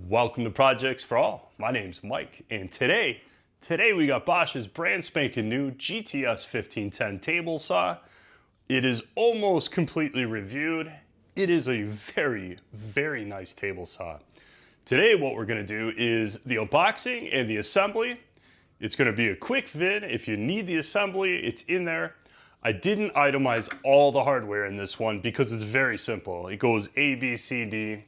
Welcome to Projects for All. My name's Mike, and today we got Bosch's brand spanking new GTS15-10 table saw. It is almost completely reviewed. It is a very, very nice table saw. Today what we're going to do is the unboxing and the assembly. It's going to be a quick vid. If you need the assembly, it's in there. I didn't itemize all the hardware in this one because it's very simple. It goes A, B, C, D,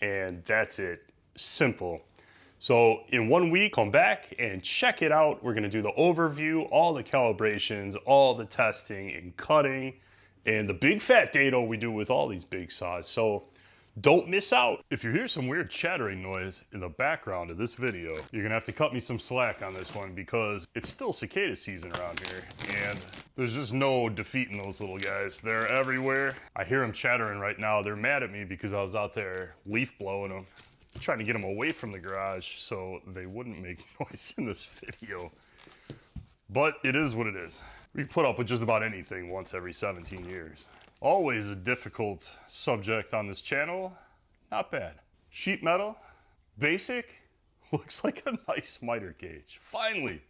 and that's it. Simple. So in 1 week, come back and check it out. We're going to do the overview, all the calibrations, all the testing and cutting, and the big fat data we do with all these big saws. So don't miss out. If you hear some weird chattering noise in the background of this video, you're gonna have to cut me some slack on this one because it's still cicada season around here and there's just no defeating those little guys. They're everywhere. I hear them chattering right now. They're mad at me because I was out there leaf blowing them, trying to get them away from the garage so they wouldn't make noise in this video. But it is what it is. We can put up with just about anything once every 17 years. Always a difficult subject on this channel. Not bad. Sheet metal, basic, looks like a nice miter gauge. Finally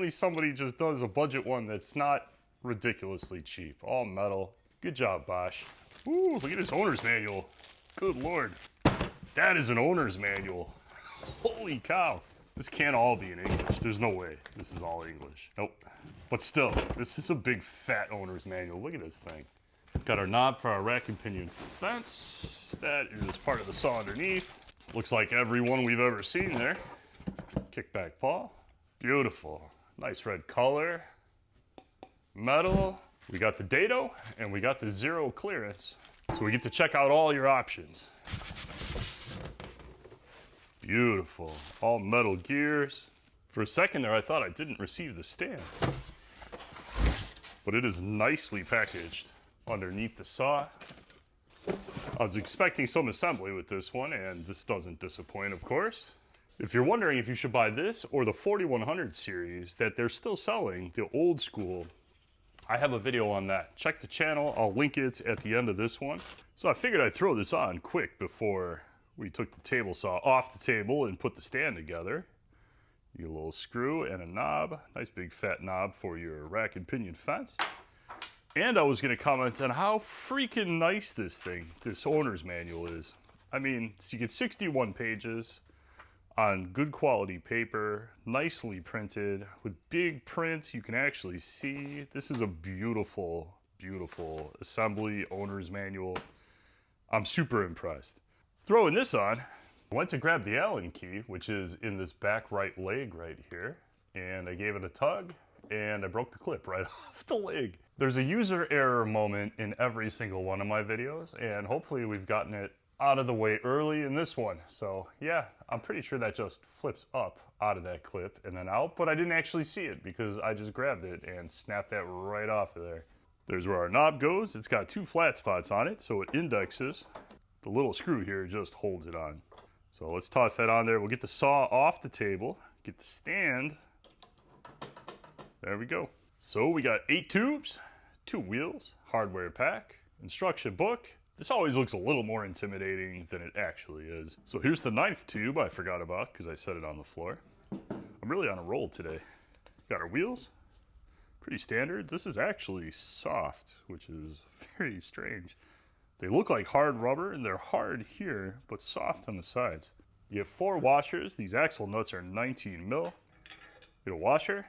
somebody just does a budget one that's not ridiculously cheap. All metal. Good job, Bosch. Ooh, look at this owner's manual. Good Lord. That is an owner's manual. Holy cow. This can't all be in English. There's no way this is all English. Nope. But still, this is a big fat owner's manual. Look at this thing. Got our knob for our rack and pinion fence. That is part of the saw underneath. Looks like every one we've ever seen there. Kickback paw. Beautiful. Nice red color. Metal. We got the dado and we got the zero clearance. So we get to check out all your options. Beautiful. All metal gears. For a second there I thought I didn't receive the stand. But it is nicely packaged underneath the saw. I was expecting some assembly with this one, and this doesn't disappoint, of course. If you're wondering if you should buy this or the 4100 series that they're still selling, the old school, I have a video on that. Check the channel, I'll link it at the end of this one. So I figured I'd throw this on quick before we took the table saw off the table and put the stand together. You get a little screw and a knob, nice big fat knob for your rack and pinion fence. And I was going to comment on how freaking nice this owner's manual is. I mean, so you get 61 pages on good quality paper, nicely printed, with big print. You can actually see this is a beautiful, beautiful assembly owner's manual. I'm super impressed. Throwing this on, I went to grab the Allen key, which is in this back right leg right here, and I gave it a tug, and I broke the clip right off the leg. There's a user error moment in every single one of my videos, and hopefully we've gotten it out of the way early in this one. So yeah, I'm pretty sure that just flips up out of that clip and then out, but I didn't actually see it because I just grabbed it and snapped that right off of there. There's where our knob goes. It's got two flat spots on it, so it indexes. The little screw here just holds it on. So let's toss that on there. We'll get the saw off the table, get the stand. There we go. So we got 8 tubes, 2 wheels, hardware pack, instruction book. This always looks a little more intimidating than it actually is. So here's the 9th tube I forgot about because I set it on the floor. I'm really on a roll today. Got our wheels, pretty standard. This is actually soft, which is very strange. They look like hard rubber and they're hard here, but soft on the sides. You have 4 washers. These axle nuts are 19 mil. Get a washer.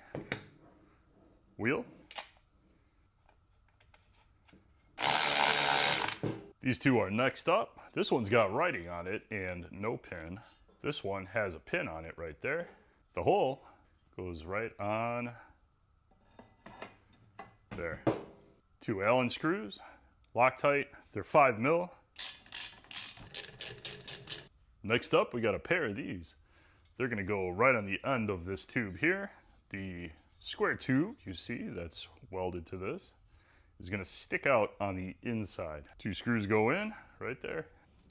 Wheel. These two are next up. This one's got writing on it and no pin. This one has a pin on it right there. The hole goes right on there. 2 Allen screws, Loctite. They're 5 mil. Next up, we got a pair of these. They're gonna go right on the end of this tube here. The square tube, you see, that's welded to this, is going to stick out on the inside. 2 screws go in right there.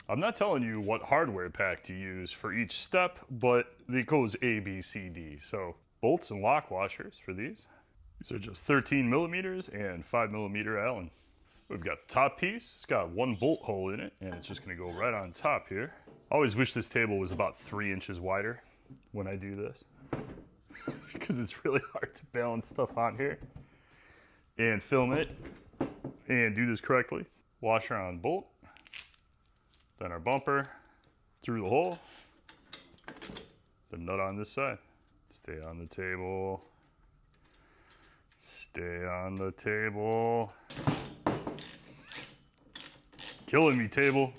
I'm not telling you what hardware pack to use for each step, but it goes A, B, C, D. So bolts and lock washers for these. These are just 13 millimeters and 5 millimeter Allen. We've got the top piece. It's got 1 bolt hole in it, and it's just going to go right on top here. I always wish this table was about 3 inches wider when I do this because it's really hard to balance stuff on here and film it and do this correctly. Washer on bolt, then our bumper through the hole, the nut on this side. Stay on the table. Stay on the table. Killing me, table.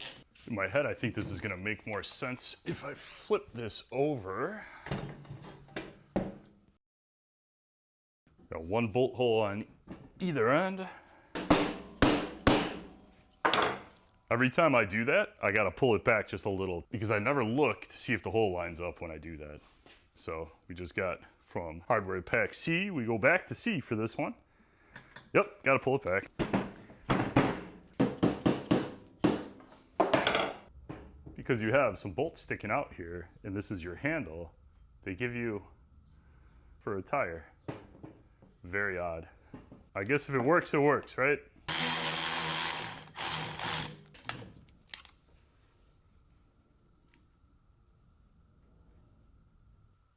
In my head, I think this is gonna make more sense if I flip this over. Got one bolt hole on either end. Every time I do that, I gotta pull it back just a little because I never look to see if the hole lines up when I do that. So we just got from hardware pack C, we go back to C for this one. Yep, gotta pull it back. Because you have some bolts sticking out here, and this is your handle, they give you for a tire. Very odd. I guess if it works, right?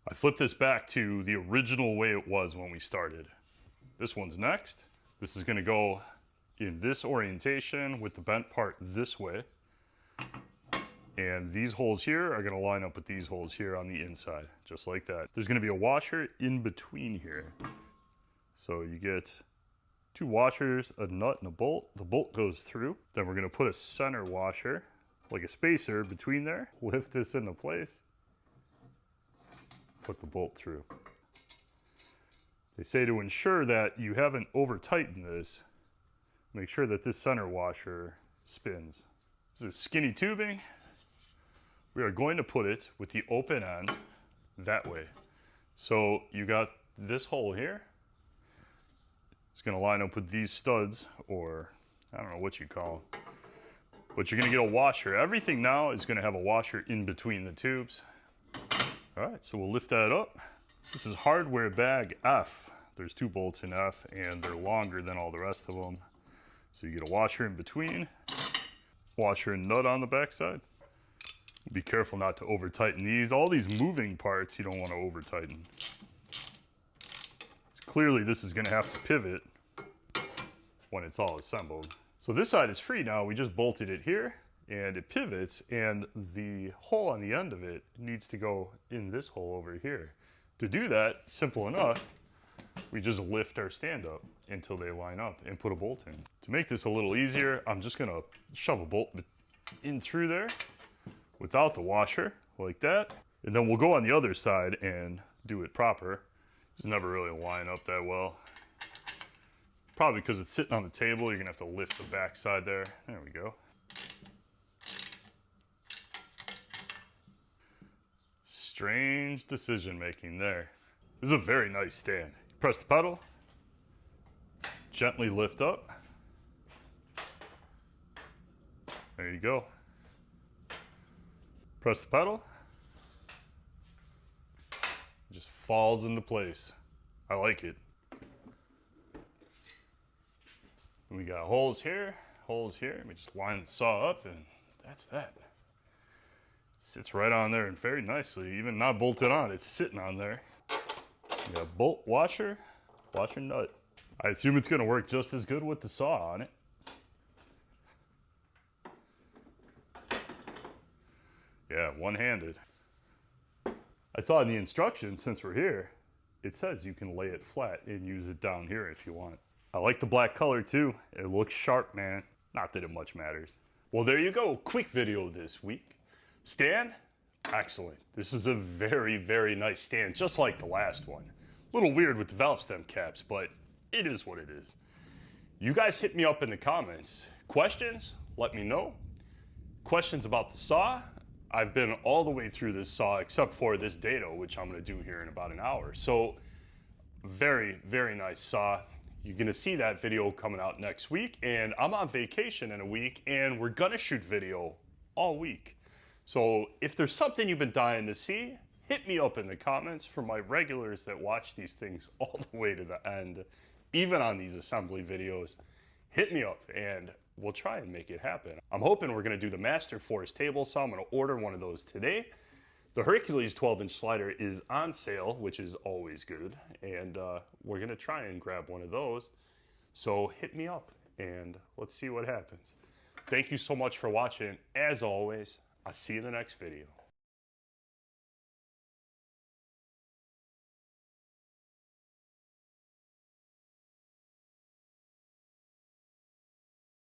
I flipped this back to the original way it was when we started. This one's next. This is gonna go in this orientation with the bent part this way. And these holes here are gonna line up with these holes here on the inside, just like that. There's gonna be a washer in between here. So you get 2 washers, a nut and a bolt. The bolt goes through. Then we're gonna put a center washer, like a spacer between there. Lift this into place. Put the bolt through. They say to ensure that you haven't over tightened this, make sure that this center washer spins. This is skinny tubing. We are going to put it with the open end that way. So you got this hole here. It's gonna line up with these studs, or I don't know what you call them. But you're gonna get a washer. Everything now is gonna have a washer in between the tubes. All right, so we'll lift that up. This is hardware bag F. There's 2 bolts in F, and they're longer than all the rest of them. So you get a washer in between, washer and nut on the backside. Be careful not to over tighten these. All these moving parts you don't want to over tighten. Clearly this is going to have to pivot when it's all assembled. So this side is free now. We just bolted it here and it pivots, and the hole on the end of it needs to go in this hole over here. To do that, simple enough, we just lift our stand up until they line up and put a bolt in. To make this a little easier, I'm just going to shove a bolt in through there without the washer, like that. And then we'll go on the other side and do it proper. It's never really line up that well. Probably because it's sitting on the table, you're gonna have to lift the back side there. There we go. Strange decision making there. This is a very nice stand. Press the pedal, gently lift up. There you go. Press the pedal. It just falls into place. I like it. We got holes here, holes here. We just line the saw up, and that's that. It sits right on there and very nicely. Even not bolted on, it's sitting on there. We got bolt, washer, washer nut. I assume it's gonna work just as good with the saw on it. Yeah, one-handed. I saw in the instructions, since we're here, it says you can lay it flat and use it down here if you want. I like the black color too. It looks sharp, man. Not that it much matters. Well, there you go. Quick video this week. Stand, excellent. This is a very, very nice stand, just like the last one. A little weird with the valve stem caps, but it is what it is. You guys hit me up in the comments. Questions? Let me know. Questions about the saw? I've been all the way through this saw except for this dado, which I'm gonna do here in about an hour. So very, very nice saw. You're gonna see that video coming out next week, and I'm on vacation in a week, and we're gonna shoot video all week. So if there's something you've been dying to see, hit me up in the comments. For my regulars that watch these things all the way to the end, even on these assembly videos, hit me up and we'll try and make it happen. I'm hoping we're gonna do the Master Force table, so I'm gonna order one of those today. The Hercules 12-inch slider is on sale, which is always good, and we're gonna try and grab one of those. So hit me up and let's see what happens. Thank you so much for watching. As always, I'll see you in the next video.